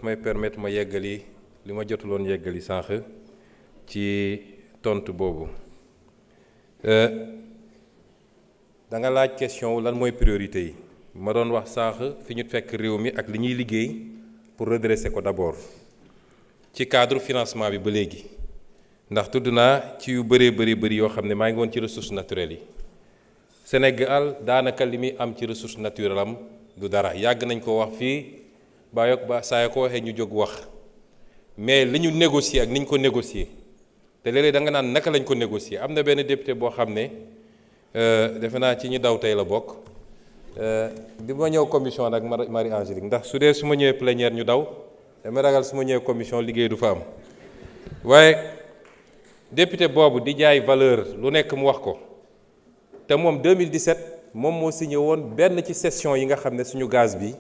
daf may permettre ma yeggali li ma jotuloon yeggali sànq ci tontu boobu da nga laaj question lan mooy priorité yi ma doon wax sànq fi ñu fekk réew mi ak li ñuy liggéey pour redresser ko d'abord ci cadre financement bi ba léegi ndax tudd naa ci yu bëri yoo xam ne maa ngi woon ci ressources naturelles yi Sénégal daanaka li muy am ci ressource naturelle am du dara yàgg nañ ko wax fii ba saa ko waxee ñu jóg wax mais li ñu négocier ak ni ñu ko négocier te léeg-léeg da nga naan naka lañ ko négocier am na benn député boo xam ne defe naa ci ñi daw tey la bokk di ma ñëw commission nag Marie Angélique ndax su dee su ma ñëwee plénière ñu daw dama ragal su ma ñëwee commission liggéey du fa am waaye député boobu di jaay valeur lu nekk mu wax ko te moom 2017 moom moo signé woon benn ci session yi nga xam ne suñu gaz bi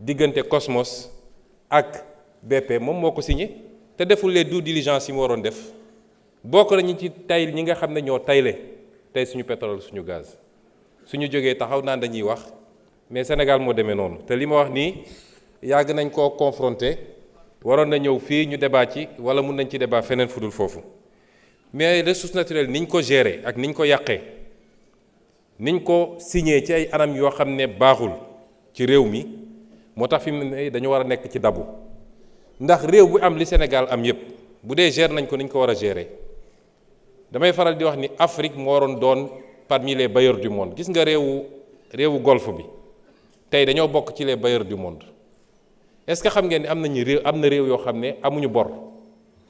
diggante Cosmos ak BP moom moo ko signé te deful les due diligence yi mu waroon def bokk nañu ci tay ñi nga xam ne ñoo tayle tey suñu pétrole suñu gaz suñu jógee taxaw naan dañuy wax mais Sénégal moo demee noonu te li ma wax nii yàgg nañ koo confronté waroon na ñëw fii ñu débat ci wala mun nañ ci débat feneen fudul foofu mais ressources naturelles niñ ko gérer ak niñ ko yàqee niñ ko signé ci ay anam yoo xam ne baaxul ci réew mi moo tax fi mu ne dañu war a nekk ci dabu ndax réew bu am li Sénégal am yépp bu dee gérer nañ ko niñ ko war a gérer damay faral di wax ni Afrique moo waroon doon parmi les bailleurs du monde gis nga réewu golfe bi tey dañoo bokk ci les bailleurs du monde est-ce que xam ngeen ni am na réew yoo xam ne amuñu bor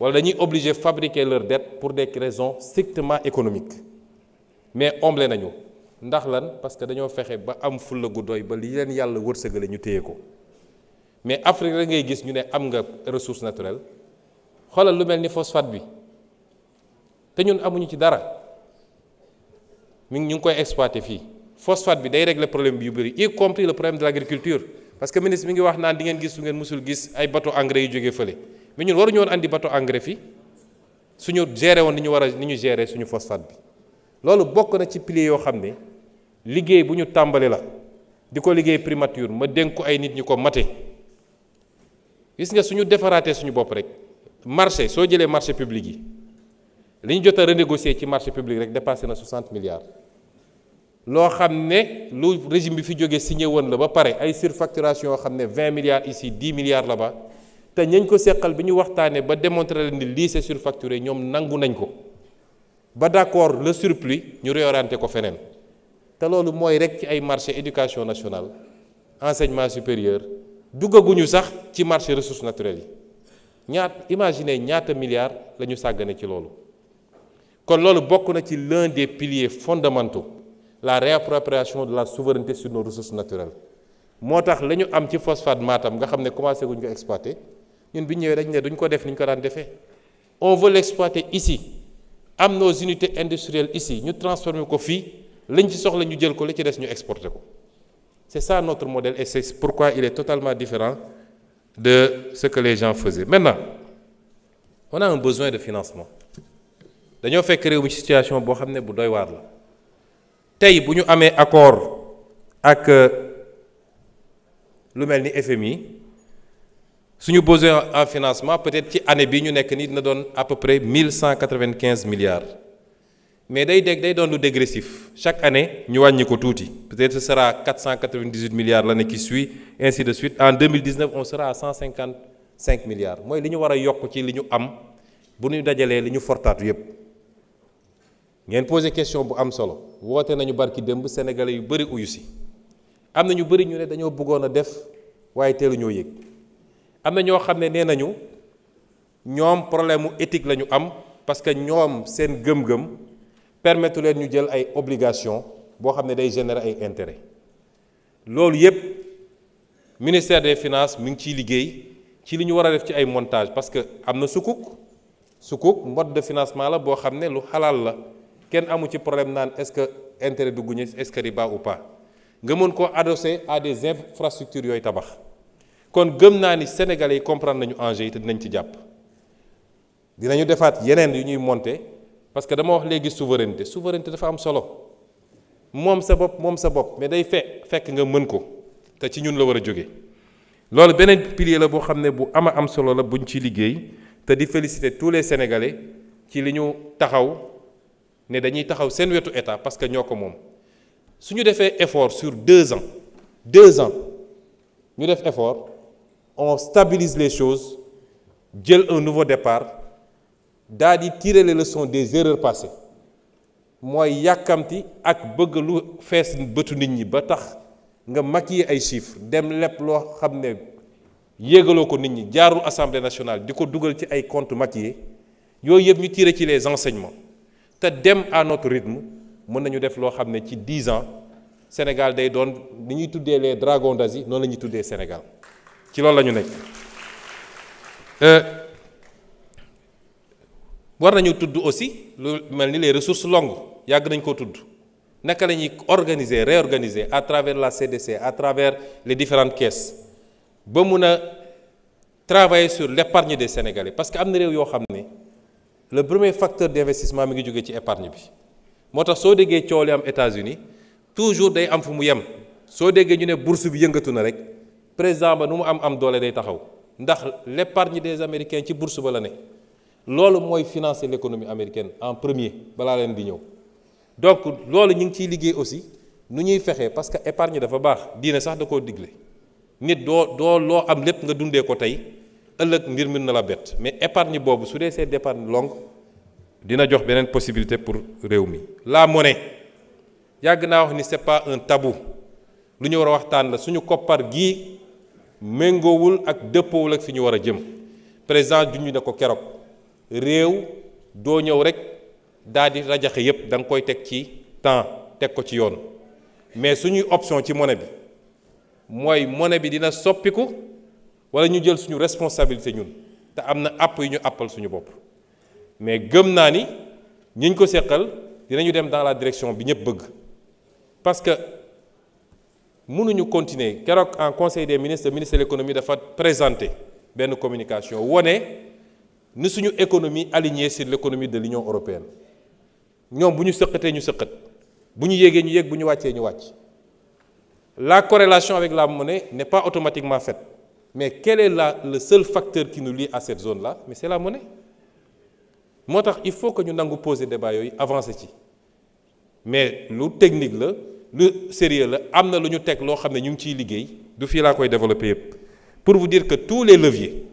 wala dañuy obligé fabriquer leur dette pour des raisons strictement économiques mais omble nañu ndax lan parce que dañoo fexe ba am fulla gu doy ba li leen yàlla wërsëgale ñu téye ko mais Afrique rek ngay gis ñu ne am nga ressource naturelle xoolal lu mel ni phosphate bi te ñun amuñu ci dara ñu ngi koy exploiter fii phosphate bi day régler problème bi yu bëri y compris le problème de l'agriculture parce que ministre mi ngi wax naan di ngeen gis su ngeen musul gis ay bateau engrais yu jógee fële mais ñun waruñu woon andi bateau engrais fii suñu gérer woon ni ñu gérer suñu phosphate bi loolu bokk na ci piliers yoo xam ne liggéey bu ñu tàmbali la di ko liggéey primature ma dénk ko ay nit ñi ko mate gis nga suñu defaraatee suñu bopp rek marché soo jëlee marché public yi li ñu jot a renégocier ci marché public rek dépassé na 60 milliards loo xam ne lu régime bi fi jógee signé woon la ba pare ay surfacturation yoo xam ne 20 milliards ici 10 milliards là-bas te ñañ ko seqal bi ñu waxtaanee ba démontrer leen ni lii c'est surfacturé ñoom nangu nañ ko ba d'accord le surplus ñu réorienté ko feneen te loolu mooy rek ci ay marché éducation nationale enseignement supérieur duggaguñu sax ci marché ressources naturelles yi imaginez ñaata milliards la ñu sàggane ci loolu kon loolu bokk na ci l'un des piliers fondamentaux la réappropriation de la souveraineté sur nos ressources naturelles moo tax la ñu am ci phosphate Matam nga xam ne commencé guñ ko exploiter ñun bi ñëwee dañ ne duñ ko def ni ñu ko daan defee on veut l'exploiter ici am nos unités industrielles ici ñu transformer ko fii lañ ci soxla ñu jël ko li ci des ñu exporter ko c'est ça notre modèle et c'est pourquoi il est totalement différent de ce que les gens faisaient. Maintenant on a un besoin de financement dañoo fekk réew mi ci situation boo xam ne bu doy waar la tey bu ñu amee accord ak lu mel ni FMI suñu besoin en financement peut-être ci année bi ñu nekk nii dina doon à peu près 1195 milliards mais day doon lu dégressif chaque année ñu wàññi ko tuuti peut-être ce sera 498 milliards l'année qui suit ainsi de suite en 2019 on sera à 155 milliards mooy li ñu war a yokk ci li ñu am bu ñu dajalee li ñu fortaatu yépp ngeen posé question bu am solo woote nañu barki démb sénégalais yu bëri uyu si am na ñu bëri ñu ne dañoo bëggoon a def waaye teelu ñoo yëg am na ñoo xam ne nee nañu ñoom problème mu éthique la ñu am parce que ñoom seen gëm-gëm permettre leen ñu jël ay obligations boo xam ne day générer ay intérêts loolu yépp ministère des finances mi ngi ciy liggéey ci li ñu war a def ci ay montage parce que am na sukuk mode de financement la boo xam ne lu xalaal la kenn amu ci problème naan est-ce que intérêt dugguñu est-ce que riba ou pas nga mën koo adosser à des infrastructures yooyu tabax kon gëm naa ni sénégalais yi comprendre nañu enjeu yi te dinañ ci jàpp dinañu defaat yeneen yu ñuy monter parce que dama wax léegi souveraineté dafa am solo moom sa bopp mais day fekk nga mën ko te ci ñun la war a jóge loolu beneen pilier la boo xam ne bu am solo la buñ ci liggéey te di féliciter tous les Sénégalais ci li ñu taxaw ne dañuy taxaw seen wetu état parce que ñoo ko moom su ñu defee effort sur 2 ans ñu def effort on stabilise les choses jël un nouveau départ daal di tirer les leçons des erreurs passées mooy yàkkamti ak bëgg lu fees bëtu nit ñi ba tax nga maquiller ay chiffres dem lépp loo xam ne yéegaloo ko nit ñi jaarul assemblée nationale di ko dugal ci ay comptes maquillés yooyu yëpp ñu tirer ci les enseignements te dem à notre rythme mën nañu def loo xam ne ci 10 ans Sénégal day doon ni ñuy tuddee les dragons d'Asie noonu la ñuy tuddee Sénégal ci loolu la ñu nekk. war nañu tudd aussi lu mel ni les ressources longues yàgg nañ koo tudd naka la ñuy organiser réorganiser à travers la CDC à travers les différentes caisses ba mun a travailler sur l'épargne des Sénégalais parce que am na réew yoo xam ne le premier facteur d'investissement mi ngi jógee ci épargne bi moo tax soo déggee coow li am États-Unis toujours day am fu mu yem soo déggee ñu ne bourse bi yëngatu na rek président ba nu mu am doole day taxaw ndax l'épargne des Américains ci bourse ba la ne loolu mooy financer l'économie américaine en premier balaa leen di ñëw donc loolu ñu ngi ciy liggéey aussi nu ñuy fexee parce que épargne dafa baax diine sax da koo digle nit doo loo am lépp nga dundee ko tey ëllëg mbir mi na la bett mais épargne boobu su dee c'est d'épargne longue dina jox beneen possibilité pour réew mi. la monnaie yàgg naa wax ni c'est pas un tabou lu ñu war a waxtaan la suñu koppar gii méngoowul ak dëppoowul ak fi ñu war a jëm président junj na ko keroog réew doo ñëw rek daal di rajaxe yépp da nga koy teg ci temps teg ko ci yoon mais suñuy option ci monnaie bi mooy monnaie bi dina soppiku wala ñu jël suñu responsabilité ñun te am na àpp yu ñu àppal suñu bopp mais gëm naa ni ñiñ ko seqal dinañu dem dans la direction bi ñëpp bëgg parce que mënuñu continuer keroog en conseil des ministres le ministre de l'économie dafa présenter benn communication wone ni suñu économie alignée sur l'économie de l'Union européenne ñoom bu ñu sëqatee ñu sëqat bu ñu yéegee ñu yéeg bu ñu wàccee ñu wàcc la corrélation avec la monnaie n'est pas automatiquement faite mais quel est le seul facteur qui nous lie à cette zone-là mais c'est la monnaie moo tax il faut que ñu nangu poser débat yooyu avancer ci mais lu technique la lu sérieux la am na lu ñu teg loo xam ne ñu ngi ciy liggéey du fii laa koy développer yépp pour vous dire que tous les leviers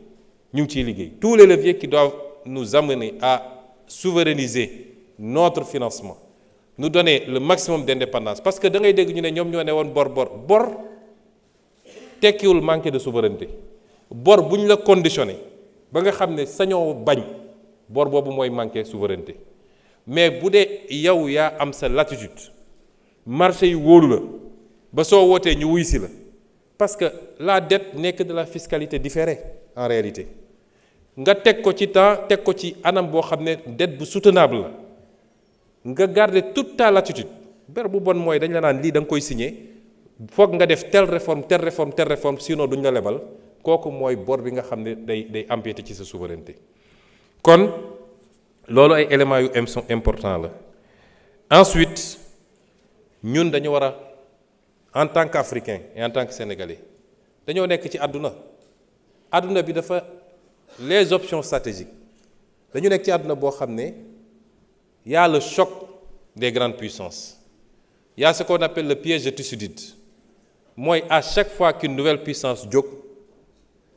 ñu ngi ciy liggéey tous les leviers qui doivent nous amener à souverainiser notre financement nous donner le maximum d'indépendance parce que da ngay dégg ñu ne ñoom ñoo ne woon bor tekkiwul manque de souveraineté bor bu ñu la conditionné ba nga xam ne sañoo bañ bor boobu mooy manquer souveraineté mais bu dee yow yaa am sa latitude marché yi wóolu la ba soo wootee ñu wuy si la parce que la dette n'est que de la fiscalité différée en réalité nga teg ko ci temps teg ko ci anam boo xam ne dette bu soutenable la nga garder toute ta latitude ber bu bon mooy dañ la naan lii da nga koy signer foog nga def telle réforme sinon duñ la lebal kooku mooy bor bi nga xam ne day empiéter ci sa souveraineté kon loolu ay éléments yu important la ensuite ñun dañu war a en tant qu'Africain et en tant que Sénégalais dañoo nekk ci àdduna bi dafa les options stratégiques dañu nekk ci àdduna boo xam ne y a le choc des grandes puissances il y a ce qu'on appelle le piège de Thucydide mooy à chaque fois qu'une nouvelle puissance jóg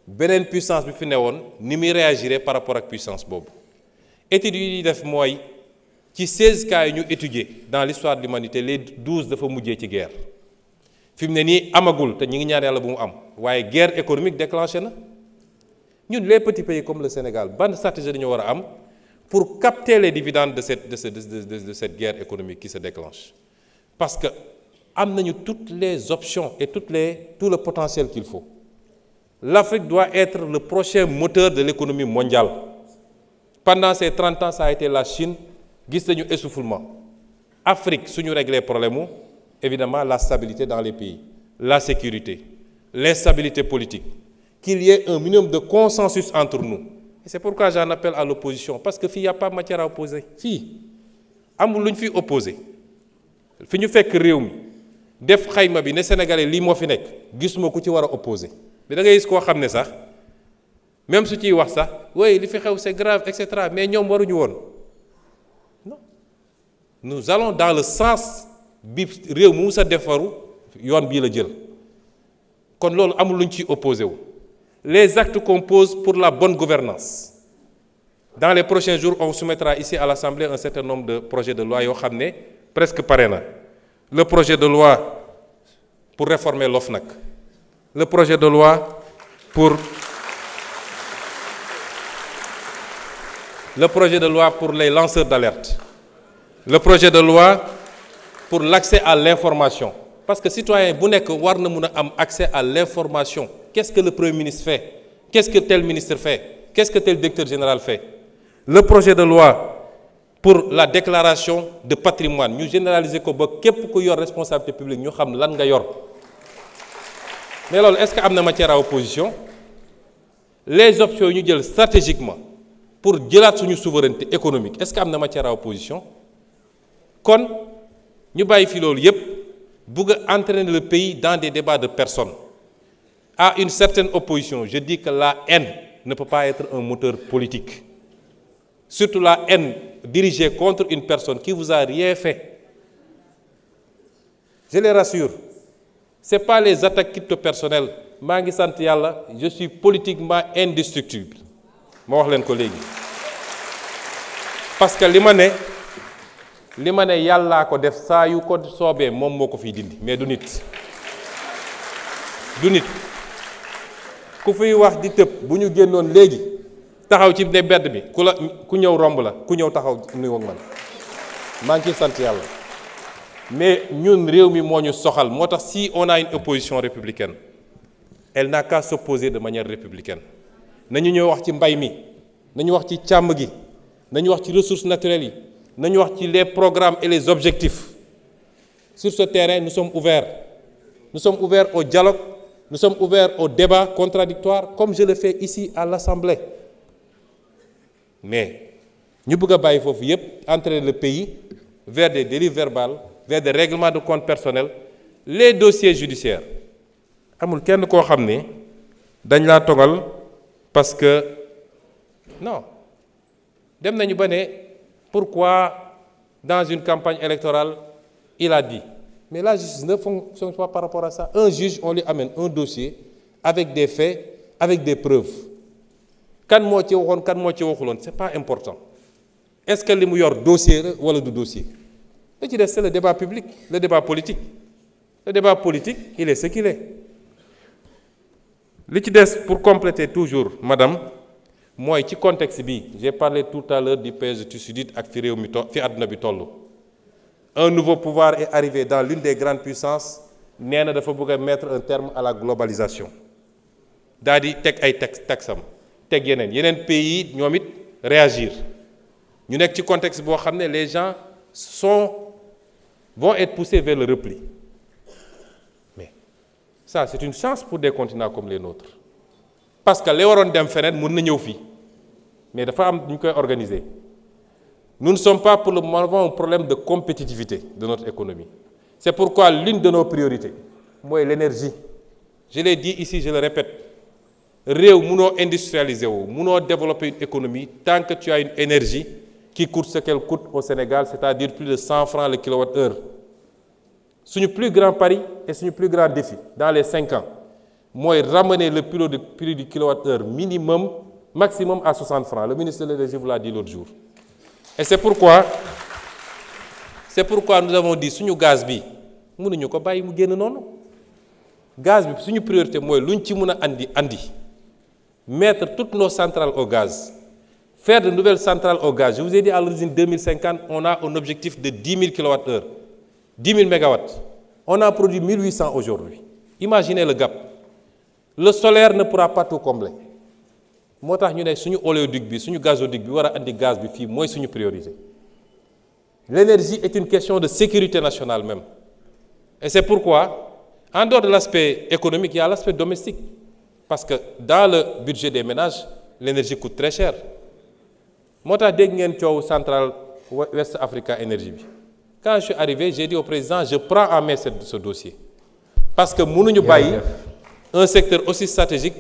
beneen puissance bi fi newoon ni muy réagir par rapport ak puissance boobu études yi ñuy def mooy ci 16 cas yi ñu étudier dans l'histoire de l'humanité les 12 dafa mujjee ci guerre fi mu ne nii amagul te ñu ngi ñaan yàlla bu mu am waaye guerre économique déclenché na ñun les petits pays comme le Sénégal ban stratégie dañu war a am pour capter les dividendes de cette guerre économique qui se déclenche parce que am nañu toutes les options et tout le potentiel qu'il faut l'Afrique doit être le prochain moteur de l'économie mondiale pendant ces 30 ans ça a été la Chine gis nañu essoufflement Afrique suñu régler problème mu évidemment la stabilité dans les pays la sécurité l'instabilité politique qu'il y ait un minimum de consensus entre nous et c'est pourquoi j'en appelle à l'opposition parce que fii y a pas matière à opposer fii amul lu ñu fi opposer fi ñu fekk réew mi def xayma bi ne sénégalais lii moo fi nekk gisuma ku ci war a opposer mais da ngay gis koo xam ne sax même su ciy wax sax oui li fi xew c'est grave et cetera mais ñoom waruñu woon non nous allons dans le sens bi réew mu sa defaru yoon bii la jël kon loolu amul lu ñu ciy opposé wu. Les actes qu'on pose pour la bonne gouvernance. Dans les prochains jours, on soumettra ici à l'Assemblée un certain nombre de projets de loi yoo xam ne presque pare na. Le projet de loi pour réformer l'OFNAC. Le projet de loi pour les lanceurs d'alerte. Le projet de loi pour l'accès à l'information. Parce que citoyen bu nekk war na mun a am accès à l'information. Qu'est-ce que le Premier ministre fait? Qu'est-ce que tel ministre fait? Qu'est-ce que tel directeur général fait? Le projet de loi pour la déclaration de patrimoine ñu généraliser ko ba képp ku yor responsabilité publique ñu xam lan nga yor mais loolu est-ce que am na matière à opposition? Les options yu ñu jël stratégiquement pour jëlaat suñu souveraineté économique est-ce que am na matière à opposition? Kon ñu bàyyi fi loolu yépp bëgg a entraîner le pays dans des débats de personnes. À une certaine opposition, je dis que la haine ne peut pas être un moteur politique. Surtout la haine dirigée contre une personne qui vous a rien fait. Je les rassure, ce n'est pas les attaques crypto-personnelles. maa ngi sant yàlla je suis politiquement indestructible ma wax leen ko léegi parce que li ma ne yàllaa ko def saa yu ko soobee moom moo ko fiy dindi mais du nit ku fiy wax di tëb bu ñu génnoon léegi taxaw ci ne bedd bi ku ñëw romb la ku ñëw taxaw nuyu ak man maa ngi ciy sant yàlla mais ñun réew mi moo ñu soxal moo tax si on a une opposition républicaine elle n'a qu'à s'opposer de manière républicaine nañu ñëw wax ci mbay mi nañu wax ci càmm gi nañu wax ci ressources naturelles yi nañu wax ci les programmes et les objectifs sur ce terrain nous sommes ouverts au dialogue. Nous sommes ouverts au débat contradictoire comme je le fais ici à l'Assemblée. Mais ñu bëgg a bàyyi foofu yépp entraîner le pays vers des dérives verbales, vers des règlements de compte personnels, les dossiers judiciaires. Amul kenn koo xam ne dañ laa togal parce que non dem nañu ba ne pourquoi dans une campagne électorale il a dit. Mais la justice ne fonctionne pas par rapport à ça. Un juge, on lui amène un dossier avec des faits, avec des preuves. Kan moo ci waxoon kan moo ci waxuloon c'est pas important. Est-ce que li mu yor dossier la wala du dossier? Li ci des c'est le débat public, le débat politique. Le débat politique, il est ce qu'il est. Li ci des pour compléter toujours, madame, mooy ci contexte bi, j'ai parlé tout à l'heure du pays du Sud ak fi réew mi fi àdduna bi tollu. Un nouveau pouvoir est arrivé dans l'une des grandes puissances nee na dafa bëgg a mettre un terme à la globalisation daal di teg ay taxam teg yeneen pays ñoom it réagir ñu nekk ci contexte boo xam ne les gens vont être poussés vers le repli mais ça c'est une chance pour des continents comme les nôtres parce que li waroon dem feneen mën na ñëw fii mais dafa am ñu koy organiser. Nous ne sommes pas pour le moment un problème de compétitivité de notre économie. C'est pourquoi l'une de nos priorités, moi, l'énergie. Je l'ai dit ici, je le répète. Réew mënoo industrialiser wu, mënoo développer une économie tant que tu as une énergie qui coûte ce qu'elle coûte au Sénégal, c'est-à-dire plus de 100 francs le kilowattheure. Suñu plus grand pari et suñu plus grand défi dans les 5 ans, mooy ramener le prix du kilowattheure maximum à 60 francs. Le ministre de l'Énergie vous l'a dit l'autre jour. Et c'est pourquoi nous avons dit suñu gaz bi mënuñu ko bàyyi mu génn noonu gaz bi suñu priorité mooy luñ ci mën a andi mettre toutes nos centrales au gaz faire de nouvelles centrales au gaz. Je vous ai dit à l'origine 2050 on a un objectif de 10 000 kWh 10 000 mégawatts. On a produit 1800 aujourd'hui. Imaginez le gap. Le solaire ne pourra pas tout combler. moo tax ñu ne suñu oléoduc bi suñu gazoduc bi war a andi gaz bi fii mooy suñu priorité. L'énergie est une question de sécurité nationale même. Et c'est pourquoi, en dehors de l'aspect économique, il y a l'aspect domestique. Parce que dans le budget des ménages, l'énergie coûte très cher. moo tax dégg ngeen coow Central West Africa Energy bi. Quand je suis arrivé, j'ai dit au président, je prends en main ce dossier. Parce que mënuñu bàyyi un secteur aussi stratégique,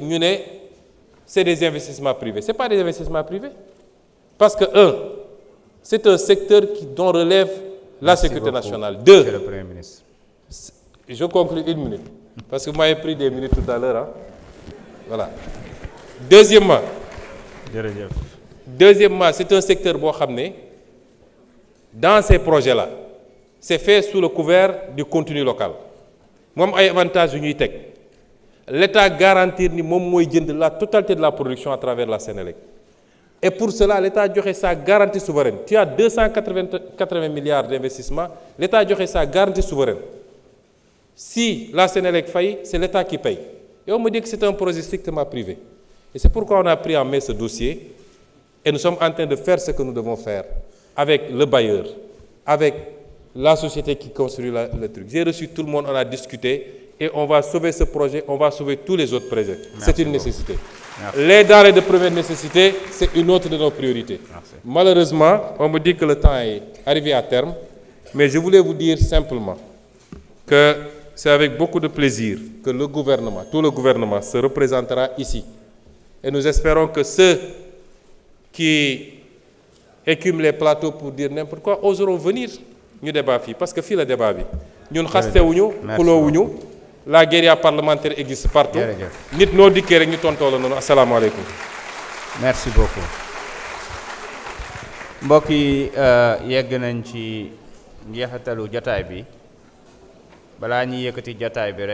c'est des investissements privés. Ce n'est pas des investissements privés. Parce que, c'est un secteur dont relève la sécurité nationale. Deux, le Premier ministre. Je conclue 1 minute. Parce que vous m'avez pris des minutes tout à l'heure. Hein? Voilà. Deuxièmement, c'est un secteur, dans ces projets-là, c'est fait sous le couvert du contenu local. Moi, j'ai un avantage. L'État garantit la totalité de la production à travers la Sénélec. Et pour cela, l'État a donné sa garantie souveraine. Tu as 280 milliards d'investissements, l'État a donné sa garantie souveraine. Si la Sénélec faillit, c'est l'État qui paye. Et on me dit que c'est un projet strictement privé. Et c'est pourquoi on a pris en main ce dossier et nous sommes en train de faire ce que nous devons faire avec le bailleur, avec la société qui construit le truc. J'ai reçu tout le monde, on a discuté et on va sauver ce projet, on va sauver tous les autres projets. C'est une nécessité. Merci. Les denrées de première nécessité, c'est une autre de nos priorités. Merci. Malheureusement, on me dit que le temps est arrivé à terme, mais je voulais vous dire simplement que c'est avec beaucoup de plaisir que le gouvernement, tout le gouvernement se représentera ici. Et nous espérons que ceux qui écument les plateaux pour dire n'importe quoi oseront venir nous débattre. Parce que fii le débat bi ñun xastewuñu xuloowuñu la guérilla parlementaire existe partout. Nit noo dikkee rek ñu tontoo la noonu asalaamaaleykum. Merci beaucoup. mbokk yi yegg nañ ci njeexitalu jotaay bi balaa ñuy yëkkati jotaay bi rek